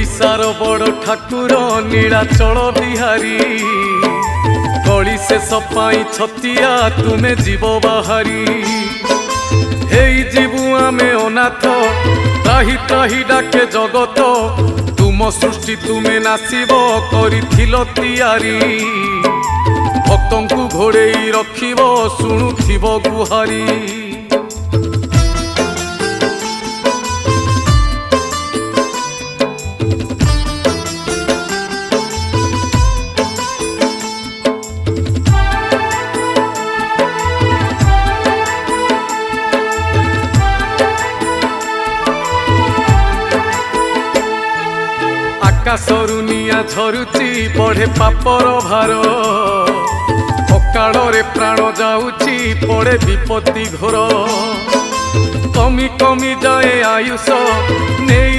ओडिशार बड़ ठाकुर नीलाचल बिहारी गली से सपाई छतिया तुमे जीव बाहारी हेई जीवु आमे अनाथ त्राही त्राही डाके जगत तुम सृष्टि तुमे नासिब करिथिलो तियारी भक्तंकु घोड़ेई रखिब शुणुथिब गुहारी आकाशरु निया झरुची बढ़े पापर भार अकाଳରେ प्राण जाऊची पड़े विपत्ति घोर कमी कमी जाए आयुष नहीं